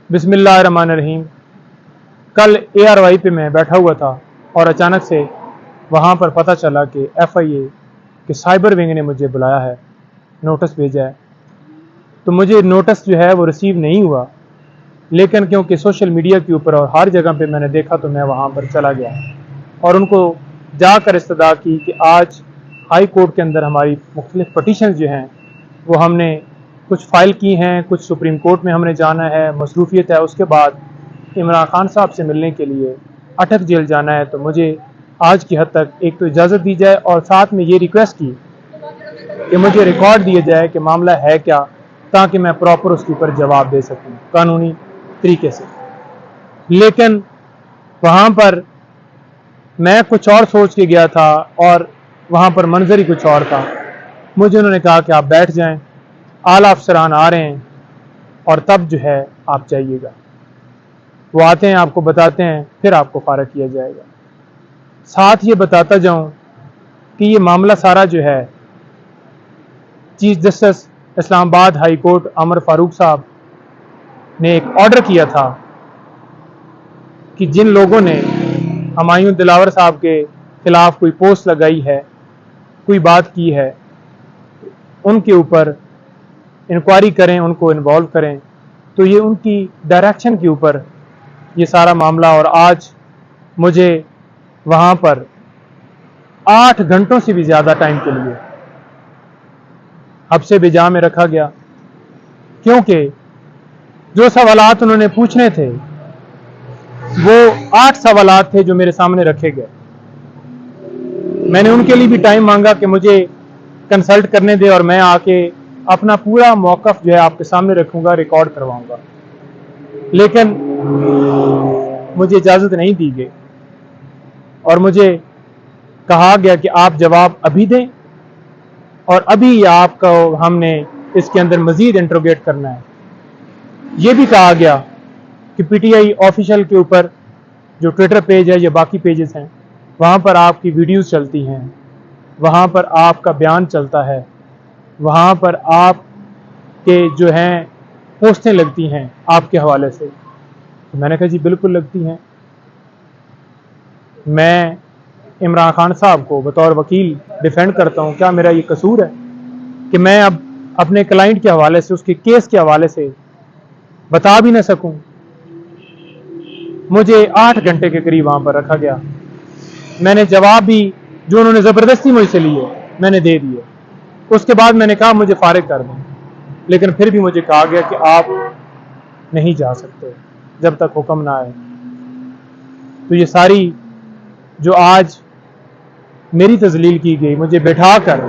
बिस्मिल्लाहिर्रहमानिर्रहीम। कल ARY पे मैं बैठा हुआ था और अचानक से वहाँ पर पता चला कि FIA के साइबर विंग ने मुझे बुलाया है, नोटिस भेजा है। तो मुझे नोटिस जो है वो रिसीव नहीं हुआ, लेकिन क्योंकि सोशल मीडिया के ऊपर और हर जगह पे मैंने देखा तो मैं वहाँ पर चला गया और उनको जाकर इस्तदा की कि आज हाई कोर्ट के अंदर हमारी मुख्तलिफ पटिशन जो हैं वो हमने कुछ फ़ाइल की हैं, कुछ सुप्रीम कोर्ट में हमने जाना है, मसरूफियत है। उसके बाद इमरान खान साहब से मिलने के लिए अटक जेल जाना है। तो मुझे आज की हद तक एक तो इजाज़त दी जाए और साथ में ये रिक्वेस्ट की कि मुझे रिकॉर्ड दिया जाए कि मामला है क्या, ताकि मैं प्रॉपर उसके ऊपर जवाब दे सकूं कानूनी तरीके से। लेकिन वहाँ पर मैं कुछ और सोच के गया था और वहाँ पर मंजर ही कुछ और था। मुझे उन्होंने कहा कि आप बैठ जाएं, आला अफसरान आ रहे हैं और तब जो है आप जाइएगा। वो आते हैं, आपको बताते हैं, फिर आपको फारग किया जाएगा। साथ ये बताता जाऊं कि ये मामला सारा जो है chief justice Islamabad high court Amar Farooq साहब ने एक ऑर्डर किया था कि जिन लोगों ने हुमायूं दिलावर साहब के खिलाफ कोई पोस्ट लगाई है, कोई बात की है, उनके ऊपर इंक्वायरी करें, उनको इन्वॉल्व करें। तो ये उनकी डायरेक्शन के ऊपर ये सारा मामला, और आज मुझे वहाँ पर 8 घंटों से भी ज़्यादा टाइम के लिए हब्से बिजा में रखा गया, क्योंकि जो सवालात उन्होंने पूछने थे वो 8 सवालात थे जो मेरे सामने रखे गए। मैंने उनके लिए भी टाइम मांगा कि मुझे कंसल्ट करने दे और मैं आके अपना पूरा मौक़िफ़ जो है आपके सामने रखूंगा, रिकॉर्ड करवाऊंगा। लेकिन मुझे इजाज़त नहीं दी गई और मुझे कहा गया कि आप जवाब अभी दें और अभी आपको हमने इसके अंदर मज़ीद इंट्रोगेट करना है। ये भी कहा गया कि PTI ऑफिशियल के ऊपर जो ट्विटर पेज है या बाकी पेजेस हैं, वहाँ पर आपकी वीडियोस चलती हैं, वहाँ पर आपका बयान चलता है, वहाँ पर आपके जो हैं पोस्टें लगती हैं आपके हवाले से। तो मैंने कहा जी बिल्कुल लगती हैं। मैं इमरान खान साहब को बतौर वकील डिफेंड करता हूँ। क्या मेरा ये कसूर है कि मैं अब अपने क्लाइंट के हवाले से, उसके केस के हवाले से बता भी ना सकूं? मुझे 8 घंटे के करीब वहाँ पर रखा गया। मैंने जवाब भी जो उन्होंने ज़बरदस्ती मुझसे लिए मैंने दे दिए। उसके बाद मैंने कहा मुझे फारिग कर दें, लेकिन फिर भी मुझे कहा गया कि आप नहीं जा सकते जब तक हुक्म ना आए। तो ये सारी जो आज मेरी तजलील की गई, मुझे बैठाकर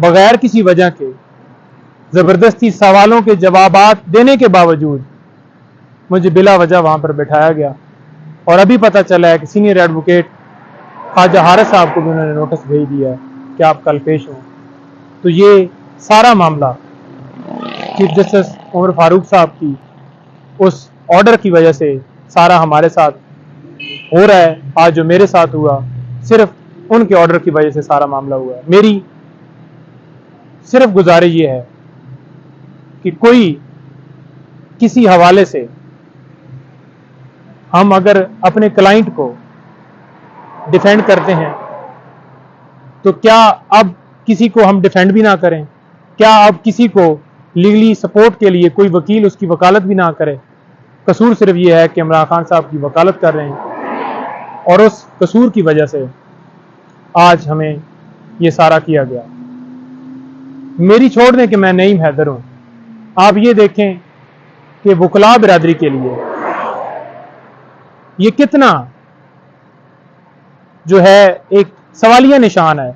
बगैर किसी वजह के ज़बरदस्ती सवालों के जवाबात देने के बावजूद मुझे बिला वजह वहाँ पर बैठाया गया। और अभी पता चला है कि सीनियर एडवोकेट ख्वाजा हारिस साहब को भी उन्होंने नोटिस भेज दिया है कि आप कल पेश हों। तो ये सारा मामला चीफ जस्टिस उमर फारूक साहब की उस ऑर्डर की वजह से सारा हमारे साथ हो रहा है। आज जो मेरे साथ हुआ, सिर्फ उनके ऑर्डर की वजह से सारा मामला हुआ है। मेरी सिर्फ गुजारिश ये है कि कोई किसी हवाले से हम अगर अपने क्लाइंट को डिफेंड करते हैं तो क्या अब किसी को हम डिफेंड भी ना करें? क्या अब किसी को लीगली सपोर्ट के लिए कोई वकील उसकी वकालत भी ना करे? कसूर सिर्फ ये है कि इमरान खान साहब की वकालत कर रहे हैं और उस कसूर की वजह से आज हमें ये सारा किया गया। मेरी छोड़ दें कि मैं नईम हैदर हूँ। आप ये देखें कि वकला बिरादरी के लिए ये कितना जो है एक सवालिया निशान है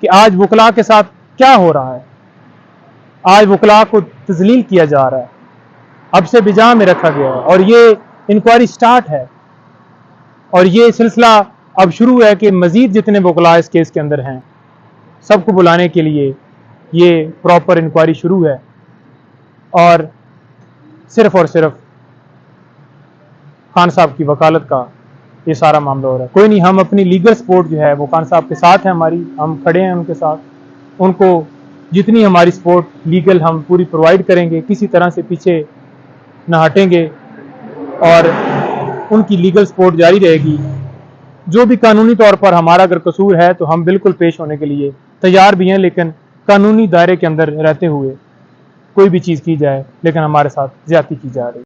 कि आज वकला के साथ क्या हो रहा है। आज वकला को तजलील किया जा रहा है, अब से बिजा में रखा गया है और ये इंक्वायरी स्टार्ट है और ये सिलसिला अब शुरू है कि मजीद जितने वकला इस केस के अंदर हैं सबको बुलाने के लिए ये प्रॉपर इंक्वायरी शुरू है और सिर्फ खान साहब की वकालत का ये सारा मामला हो रहा है। कोई नहीं, हम अपनी लीगल सपोर्ट जो है वो खान साहब के साथ है, हमारी, हम खड़े हैं उनके साथ। उनको जितनी हमारी सपोर्ट लीगल हम पूरी प्रोवाइड करेंगे, किसी तरह से पीछे न हटेंगे और उनकी लीगल सपोर्ट जारी रहेगी। जो भी कानूनी तौर पर हमारा अगर कसूर है तो हम बिल्कुल पेश होने के लिए तैयार भी हैं, लेकिन कानूनी दायरे के अंदर रहते हुए कोई भी चीज़ की जाए, लेकिन हमारे साथ ज्यादती की जा रही है।